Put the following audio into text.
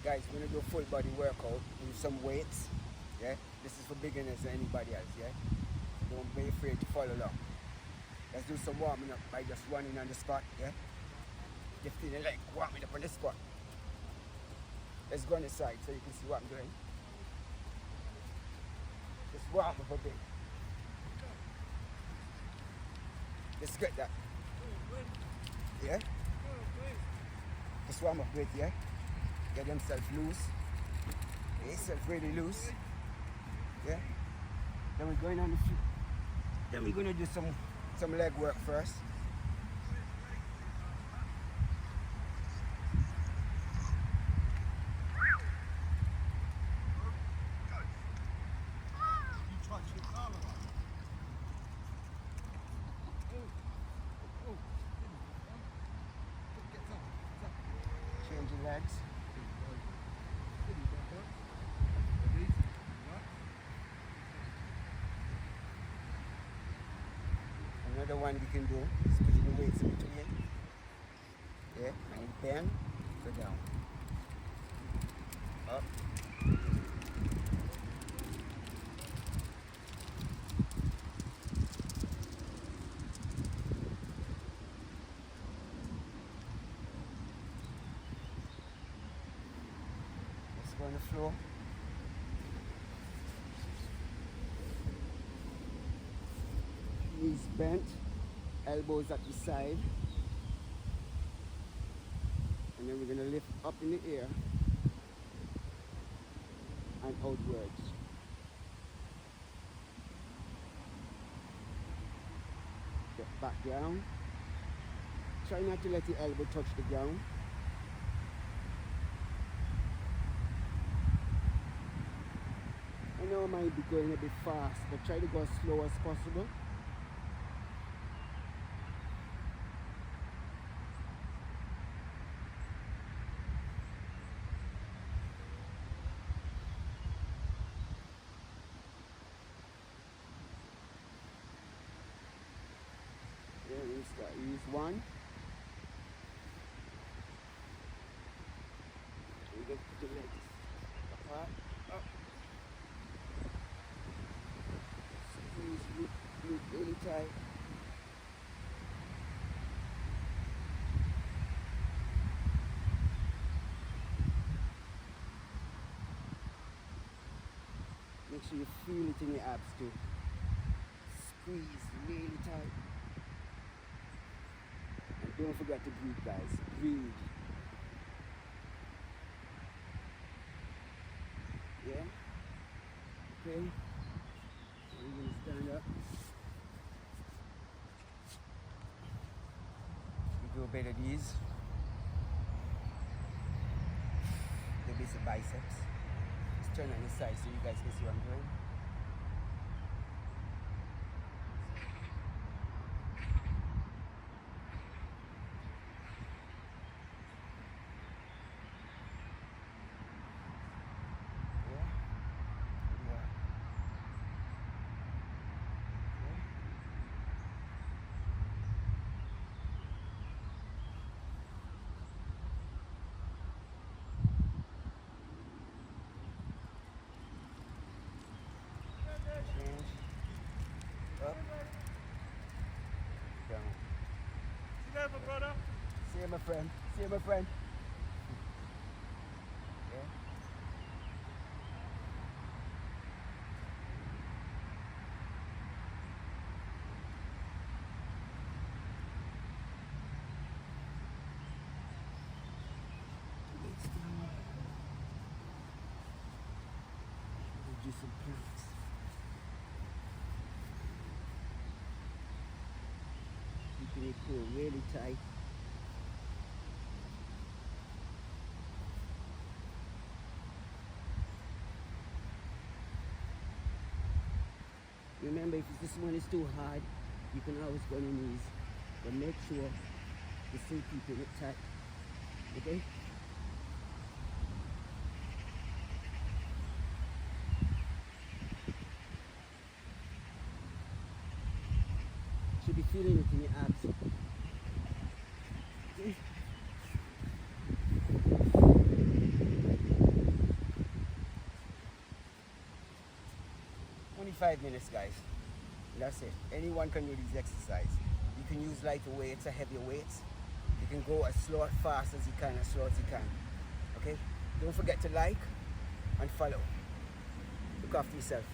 Guys, we're gonna do a full body workout with some weights. Yeah, this is for beginners and anybody else. Yeah, don't be afraid to follow along. Let's do some warming up by just running on the spot. Yeah, just feeling like warming up on the spot. Let's go on the side so you can see what I'm doing. Just warm up a bit. Let's get that. Yeah? Just warm up a bit, yeah? Get themselves loose. Get yourself really loose. Yeah? Then we're going on the feet. Then we're gonna do some leg work first. Change your legs. Another one we can do is putting the weights in between. Yeah, and you bend, go down. Up. Let's go on the floor. Knees bent, elbows at the side, and then we're going to lift up in the air and outwards. Get back down. Try not to let the elbow touch the ground. I know I might be going a bit fast, but try to go as slow as possible. Use one. We get the legs apart, up. Squeeze, loop really tight. Make sure you feel it in your abs too. Squeeze really tight. Don't forget to breathe, guys. Breathe. Yeah? Okay. We're going to stand up. We do a bit of these. The basic biceps. Just turn on the side so you guys can see what I'm doing. Brother. See you, my friend. See you, my friend. Yeah. Do some planks. Keeping it cool, really tight. Remember, if this one is too hard, you can always go on your knees, but make sure you're still keeping it tight. Okay? Should be feeling it in your abs. Okay? 5 minutes, guys. That's it. Anyone can do these exercises. You can use lighter weights or heavier weights. You can go as slow or fast as you can, as slow as you can. Okay? Don't forget to like and follow. Look after yourself.